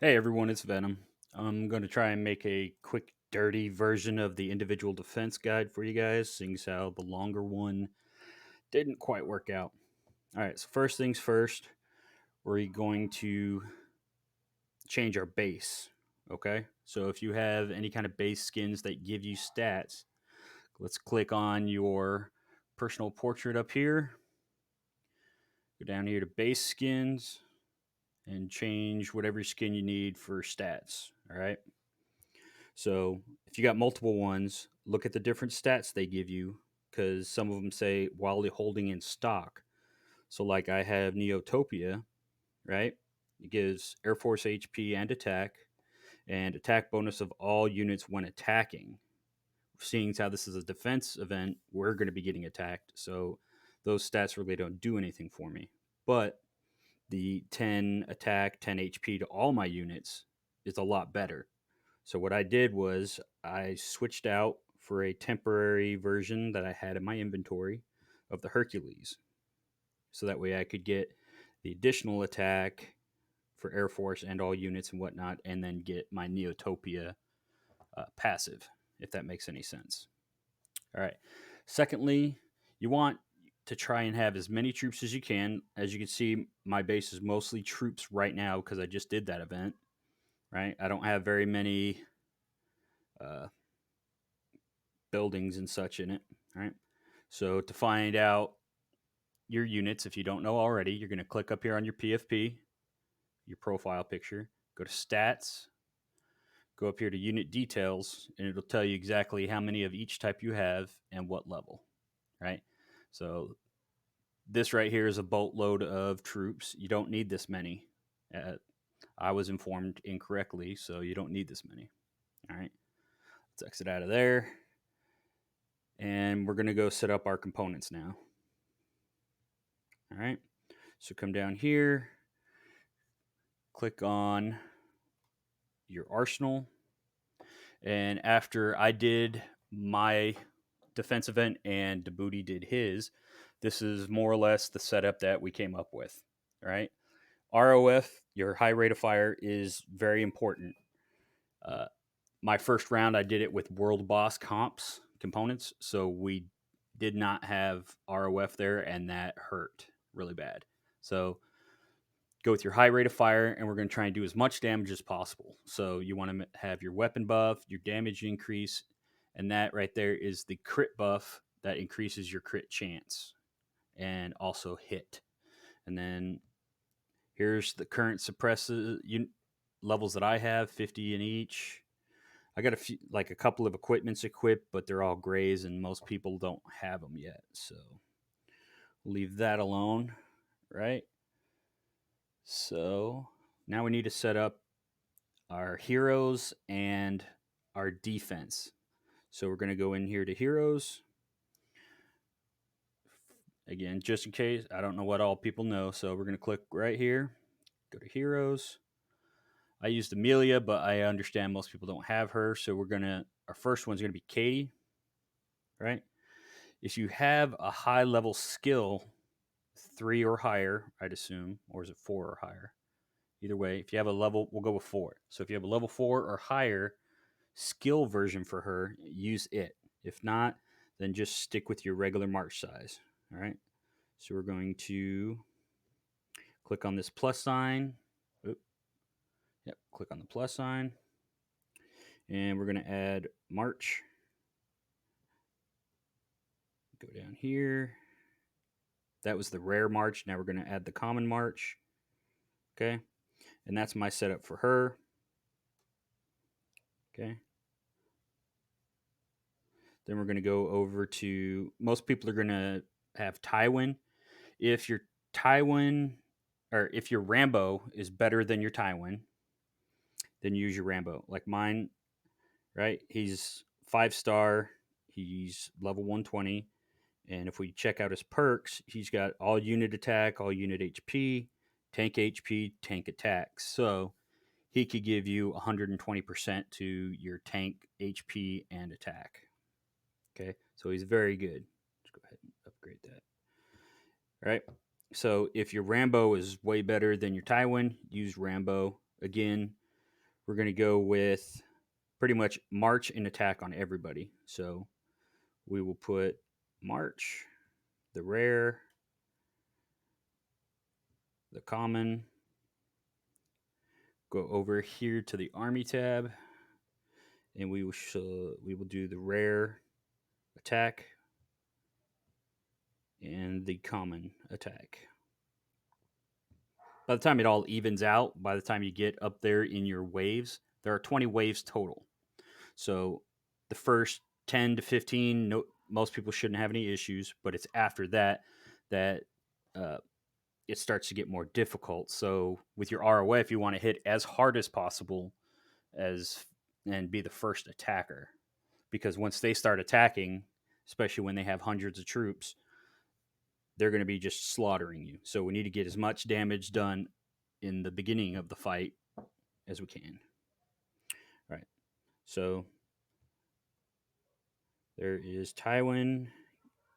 Hey everyone, it's Venom. I'm going to try and make a quick, dirty version of the individual defense guide for you guys, seeing as how the longer one didn't quite work out. All right, so first things first, we're going to change our base. Okay, so if you have any kind of base skins that give you stats, let's click on your personal portrait up here, go down here to base skins, and change whatever skin you need for stats. All right. So if you got multiple ones, look at the different stats they give you because some of them say while holding in stock. So like I have Neotopia, right? It gives Air Force HP and attack bonus of all units when attacking. Seeing as how this is a defense event, we're going to be getting attacked. So those stats really don't do anything for me. But the 10 attack, 10 HP to all my units is a lot better. So what I did was I switched out for a temporary version that I had in my inventory of the Hercules. So that way I could get the additional attack for Air Force and all units and whatnot, and then get my Neotopia passive, if that makes any sense. All right. Secondly, you want to try and have as many troops as you can. As you can see, my base is mostly troops right now because I just did that event. Right. I don't have very many uh, buildings and such in it. Right. So to find out your units, if you don't know already, you're going to click up here on your PFP, your profile picture, go to stats, go up here to unit details, and it'll tell you exactly how many of each type you have and what level. Right. So this right here is a boatload of troops. You don't need this many. Uh, I was informed incorrectly, so you don't need this many. All right. Let's exit out of there. And we're going to go set up our components now. All right. So come down here, click on your arsenal. And after I did my defense event and Djibouti did his, this is more or less the setup that we came up with. All right. ROF, your high rate of fire, is very important. Uh, my first round, I did it with World Boss components. So we did not have ROF there, and that hurt really bad. So go with your high rate of fire, and we're going to try and do as much damage as possible. So you want to have your weapon buff, your damage increase, and that right there is the crit buff that increases your crit chance and also hit. And then here's the current suppresses levels that I have, 50 in each. I got a couple of equipments equipped, but they're all grays, and most people don't have them yet. So we'll leave that alone, right? So now we need to set up our heroes and our defense. So we're going to go in here to heroes. Again, just in case, I don't know what all people know. So we're going to click right here, go to heroes. I used Amelia, but I understand most people don't have her. So our first one's going to be Katie, right? If you have a high level skill, 3 or higher, I'd assume, or is it 4 or higher? Either way, if you have a level, we'll go with 4. So if you have a level 4 or higher skill version for her, use it. If not, then just stick with your regular march size. All right. So we're going to click on this plus sign. Oop. Yep. Click on the plus sign. And we're going to add march. Go down here. That was the rare march. Now we're going to add the common march. Okay. And that's my setup for her. Okay. Then we're going to go over to most people are going to have Tywin. If your Tywin or if your Rambo is better than your Tywin, then use your Rambo. Like mine, right? He's 5-star, he's level 120. And if we check out his perks, he's got all unit attack, all unit HP, tank attack. So he could give you 120% to your tank HP and attack. Okay, so he's very good. Let's go ahead and upgrade that. All right. So if your Rambo is way better than your Tywin, use Rambo. Again, we're going to go with pretty much march and attack on everybody. So we will put march, the rare, the common, go over here to the army tab, and we will do the rare attack and the common attack. By the time it all evens out, by the time you get up there in your waves, there are 20 waves total. So the first 10 to 15, no, most people shouldn't have any issues, but it's after that that it starts to get more difficult. So with your ROF, you want to hit as hard as possible as and be the first attacker, because once they start attacking, especially when they have hundreds of troops, they're going to be just slaughtering you. So we need to get as much damage done in the beginning of the fight as we can. All right. So there is Tywin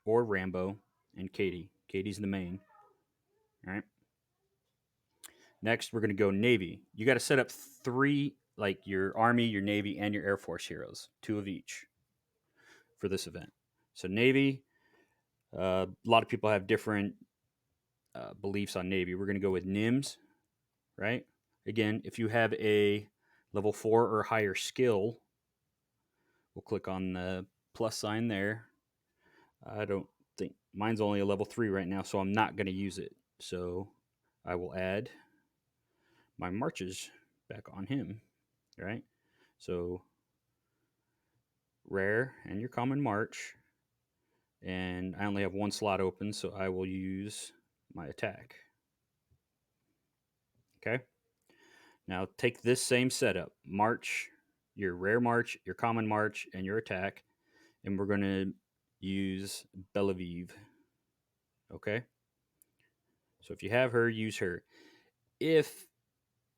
or Rambo and Katie. Katie's the main. All right. Next, we're going to go Navy. You got to set up 3, like your Army, your Navy, and your Air Force heroes, 2 of each for this event. So Navy, a lot of people have different beliefs on Navy. We're going to go with NIMS, right? Again, if you have a level 4 or higher skill, we'll click on the plus sign there. I don't think mine's only a level 3 right now, so I'm not going to use it. So I will add my marches back on him, right? So rare and your common march, and I only have 1 slot open, so I will use my attack. Okay. Now take this same setup, march, your rare march, your common march, and your attack, and we're going to use Bellevue. Okay. So if you have her, use her. If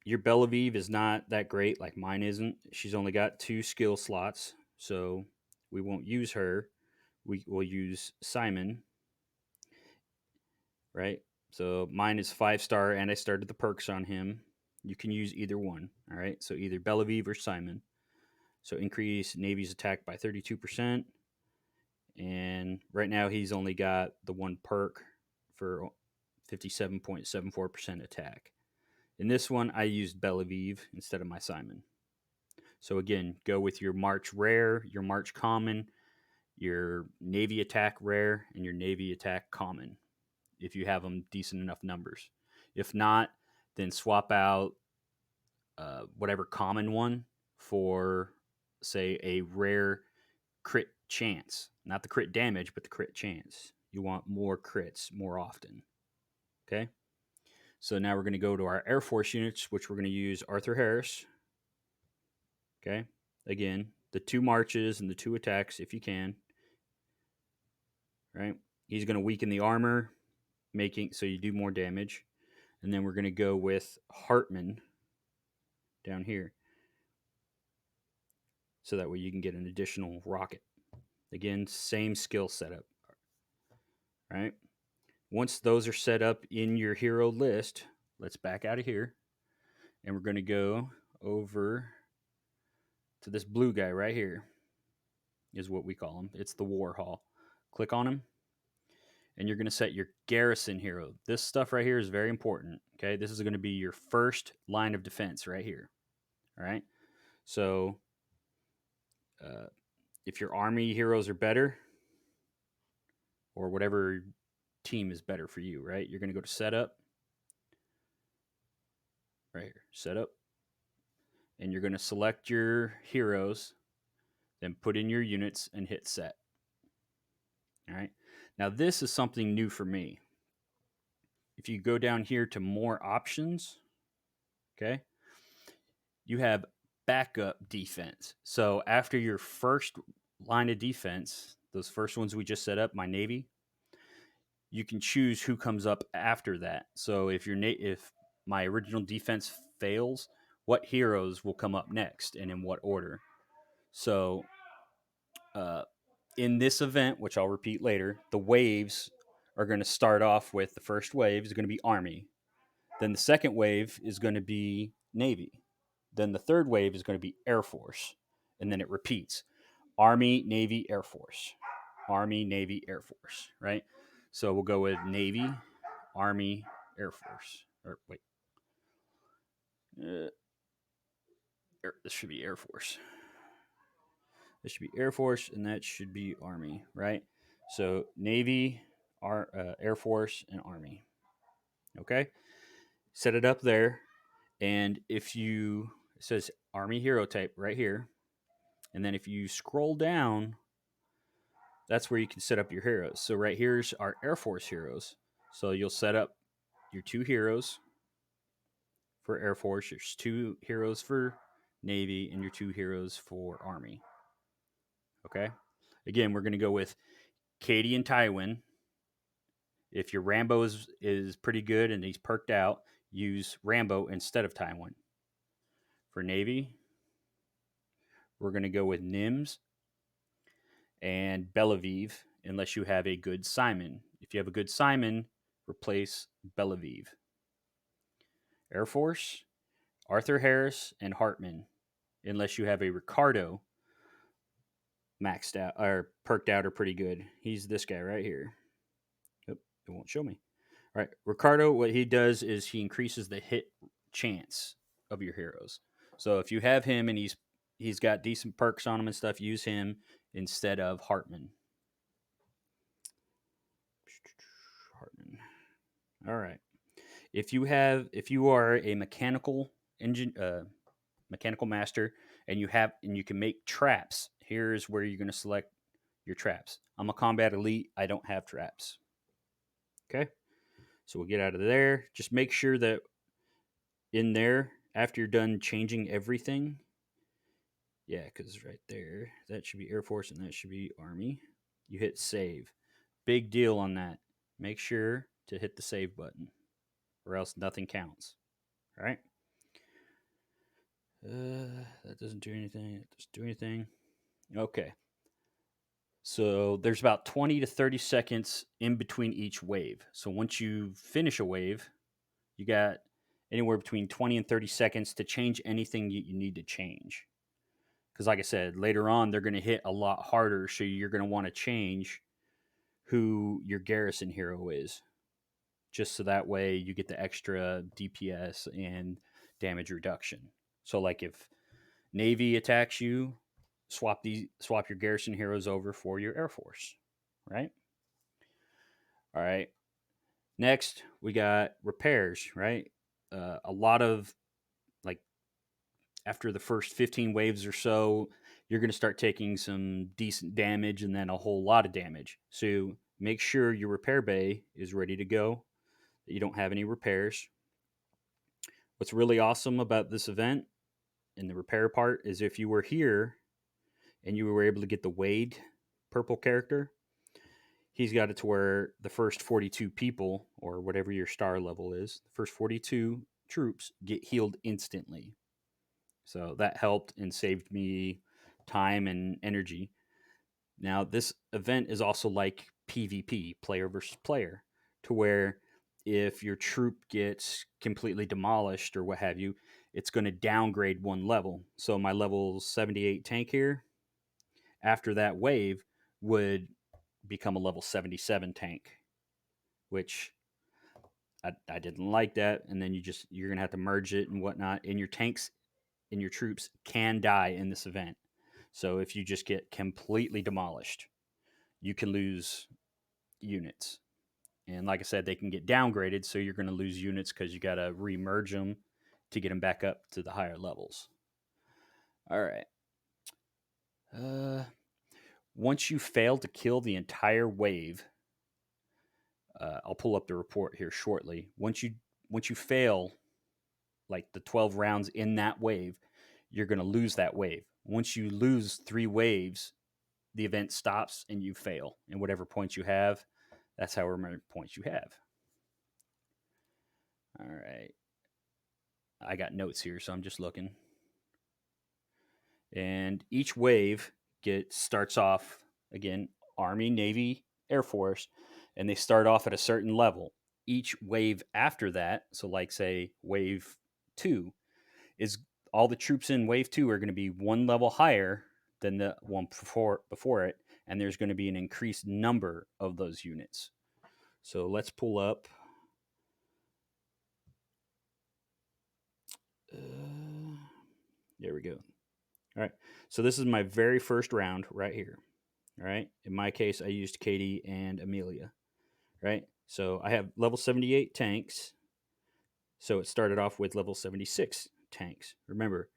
your Bellevue is not that great, like mine isn't, she's only got 2 skill slots, so we won't use her. We will use Simon, right? So mine is 5-star, and I started the perks on him. You can use either one, all right? So either Bellevue or Simon. So increase Navy's attack by 32%. And right now he's only got the 1 perk for 57.74% attack. In this one, I used Bellevue instead of my Simon. So again, go with your March rare, your March common, your Navy attack rare, and your Navy attack common, if you have them decent enough numbers. If not, then swap out whatever common one for, say, a rare crit chance. Not the crit damage, but the crit chance. You want more crits more often. Okay? So now we're going to go to our Air Force units, which we're going to use Arthur Harris. Okay? Again, the 2 marches and the 2 attacks if you can. Right? He's going to weaken the armor, making so you do more damage. And then we're going to go with Hartman down here, so that way you can get an additional rocket. Again, same skill setup. Right? Once those are set up in your hero list, let's back out of here. And we're going to go over to this blue guy right here, is what we call him. It's the War Hall. Click on him, and you're going to set your garrison hero. This stuff right here is very important. Okay, this is going to be your first line of defense right here. All right, so if your army heroes are better, or whatever team is better for you, right, you're going to go to setup right here, setup, and you're going to select your heroes, then put in your units and hit set. All right, now this is something new for me. If you go down here to more options, okay, you have backup defense. So after your first line of defense, those first ones we just set up, my Navy, you can choose who comes up after that. So if my original defense fails, what heroes will come up next and in what order. So in this event, which I'll repeat later, the waves are going to start off with, the first wave is going to be Army. Then the second wave is going to be Navy. Then the third wave is going to be Air Force. And then it repeats Army, Navy, Air Force. Army, Navy, Air Force, right? So we'll go with Navy, Army, Air Force. Or wait. This should be Air Force. This should be Air Force, and that should be Army, right? So Navy, Air Force, and Army. Okay? Set it up there. And if you, it says Army Hero Type right here. And then if you scroll down, that's where you can set up your heroes. So right here's our Air Force heroes. So you'll set up your 2 heroes for Air Force, there's 2 heroes for Navy, and your 2 heroes for Army. Okay? Again, we're going to go with Katie and Tywin. If your Rambo is pretty good and he's perked out, use Rambo instead of Tywin. For Navy, we're going to go with Nims and Belaviv, unless you have a good Simon. If you have a good Simon, replace Belaviv. Air Force, Arthur Harris and Hartman, unless you have a Ricardo maxed out or perked out or pretty good. He's this guy right here. Oop, it won't show me. All right, Ricardo, what he does is he increases the hit chance of your heroes. So if you have him and he's got decent perks on him and stuff, use him instead of Hartman. Hartman. All right. If you are a mechanical master, and you can make traps, here's where you're going to select your traps. I'm a combat elite. I don't have traps. Okay. So we'll get out of there. Just make sure that in there, after you're done changing everything, yeah, because right there, that should be Air Force and that should be Army. You hit save. Big deal on that. Make sure to hit the save button, or else nothing counts. All right. That doesn't do anything. It doesn't do anything. Okay. So there's about 20 to 30 seconds in between each wave. So once you finish a wave, you got anywhere between 20 and 30 seconds to change anything you need to change. Because, like I said, later on, they're going to hit a lot harder. So you're going to want to change who your garrison hero is, just so that way you get the extra DPS and damage reduction. So, like if Navy attacks you, swap your garrison heroes over for your Air Force, right? All right. Next, we got repairs, right? A lot of, like, after the first 15 waves or so, you're going to start taking some decent damage and then a whole lot of damage. So make sure your repair bay is ready to go, that you don't have any repairs. What's really awesome about this event in the repair part is if you were here and you were able to get the Wade purple character, he's got it to where the first 42 people, or whatever your star level is, the first 42 troops get healed instantly. So that helped and saved me time and energy. Now, this event is also like PvP, player versus player, to where if your troop gets completely demolished or what have you, it's going to downgrade 1 level. So my level 78 tank here, after that wave, would become a level 77 tank, which I didn't like that. And then you're going to have to merge it and whatnot. And your tanks and your troops can die in this event. So if you just get completely demolished, you can lose units. And like I said, they can get downgraded, so you're going to lose units because you got to remerge them to get them back up to the higher levels. All right. Once you fail to kill the entire wave, I'll pull up the report here shortly. Once you fail, like the 12 rounds in that wave, you're going to lose that wave. Once you lose 3 waves, the event stops and you fail. And whatever points you have, that's however many points you have. All right. I got notes here, so I'm just looking. And each wave starts off, again, Army, Navy, Air Force, and they start off at a certain level. Each wave after that, so like say wave 2, is all the troops in Wave 2 are going to be one level higher than the one before it, and there's going to be an increased number of those units. So let's pull up. There we go. All right. So this is my very first round right here. All right. In my case, I used Katie and Amelia. Right. So I have level 78 tanks. So it started off with level 76 tanks. Remember,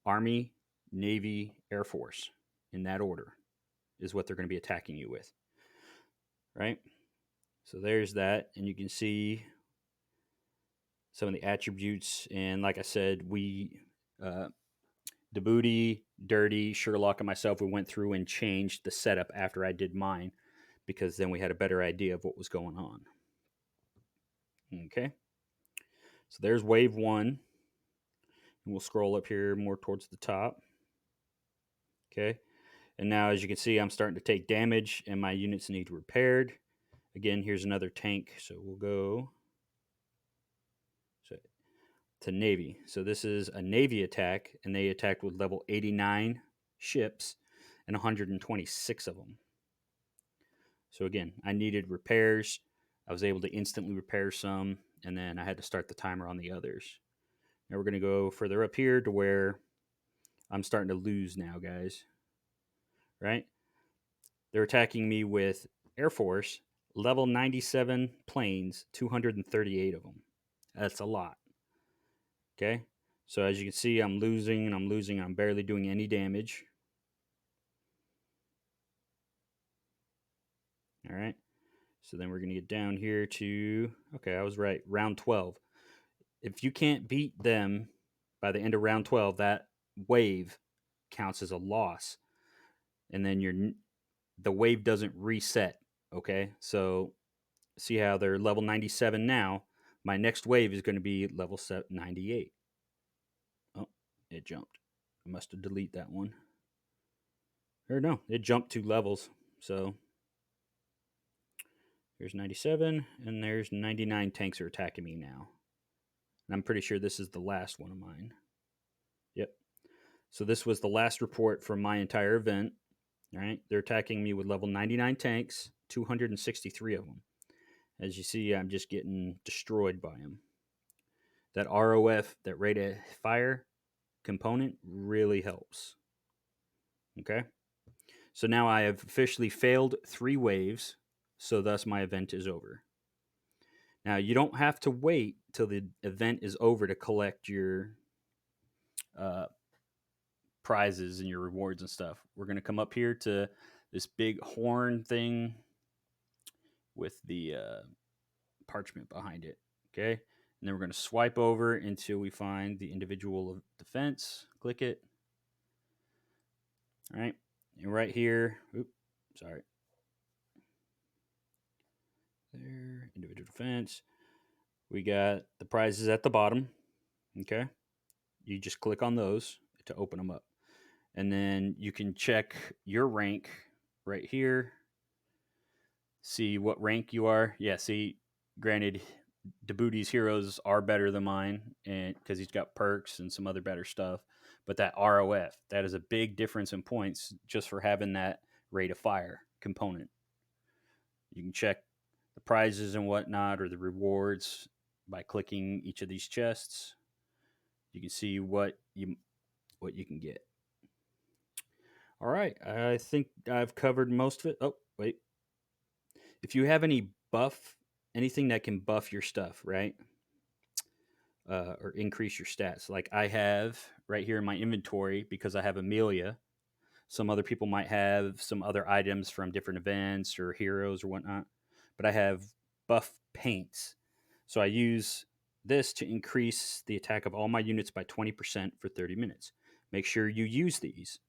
Army, Navy, Air Force, in that order is what they're going to be attacking you with. Right? So there's that. And you can see some of the attributes. And like I said, Djibouti, Dirty, Sherlock, and myself, we went through and changed the setup after I did mine because then we had a better idea of what was going on. Okay. So there's wave 1. And we'll scroll up here more towards the top. Okay. And now, as you can see, I'm starting to take damage and my units need repaired. Again, here's another tank. So we'll go to Navy. So this is a Navy attack, and they attacked with level 89 ships and 126 of them. So again, I needed repairs. I was able to instantly repair some, and then I had to start the timer on the others. Now we're going to go further up here to where I'm starting to lose now, guys. Right? They're attacking me with Air Force, level 97 planes, 238 of them. That's a lot. Okay? So as you can see, I'm losing and I'm losing. I'm barely doing any damage. All right. So then we're going to get down here to, okay, I was right, round 12. If you can't beat them by the end of round 12, that wave counts as a loss. And then the wave doesn't reset. Okay. So see how they're level 97 now. My next wave is going to be level 98. Oh, it jumped. I must have deleted that one. Or no, it jumped 2 levels. So there's 97, and there's 99 tanks are attacking me now. And I'm pretty sure this is the last one of mine. Yep. So this was the last report from my entire event. All right. They're attacking me with level 99 tanks, 263 of them. As you see, I'm just getting destroyed by them. That ROF, that rate of fire component, really helps. Okay. So now I have officially failed 3 waves, so thus my event is over. Now you don't have to wait till the event is over to collect your prizes and your rewards and stuff. We're going to come up here to this big horn thing with the parchment behind it. Okay. And then we're going to swipe over until we find the individual defense. Click it. All right. And right here, sorry. There, individual defense. We got the prizes at the bottom. Okay. You just click on those to open them up. And then you can check your rank right here. See what rank you are. Yeah, see, granted, Djibouti's heroes are better than mine, and because he's got perks and some other better stuff. But that ROF, that is a big difference in points just for having that rate of fire component. You can check the prizes and whatnot or the rewards by clicking each of these chests. You can see what you can get. All right, I think I've covered most of it. Oh, wait. If you have anything that can buff your stuff, right? Or increase your stats. Like I have right here in my inventory because I have Amelia. Some other people might have some other items from different events or heroes or whatnot, but I have buff paints. So I use this to increase the attack of all my units by 20% for 30 minutes. Make sure you use these.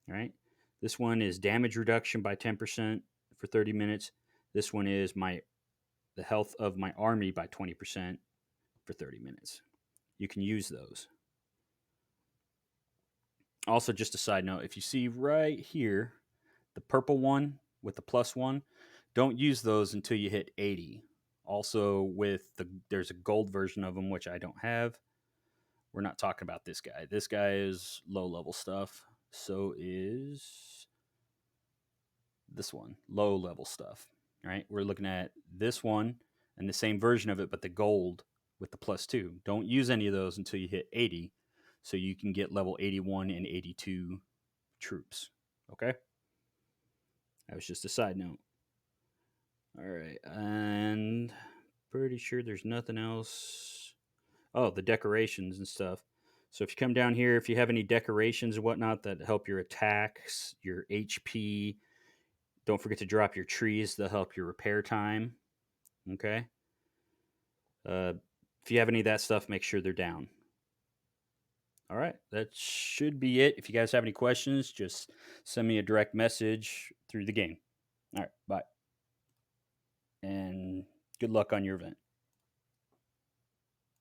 All right. This one is damage reduction by 10% for 30 minutes. This one is the health of my army by 20% for 30 minutes. You can use those. Also, just a side note, if you see right here, the purple one with the +1, don't use those until you hit 80. Also, there's a gold version of them, which I don't have. We're not talking about this guy. This guy is low level stuff. So is this one, low level stuff, right? We're looking at this one and the same version of it, but the gold with the +2. Don't use any of those until you hit 80, so you can get level 81 and 82 troops. Okay? That was just a side note. All right, and pretty sure there's nothing else. Oh, the decorations and stuff. So if you come down here, if you have any decorations and whatnot that help your attacks, your HP, don't forget to drop your trees. They'll help your repair time. Okay. If you have any of that stuff, make sure they're down. All right. That should be it. If you guys have any questions, just send me a direct message through the game. All right. Bye. And good luck on your event.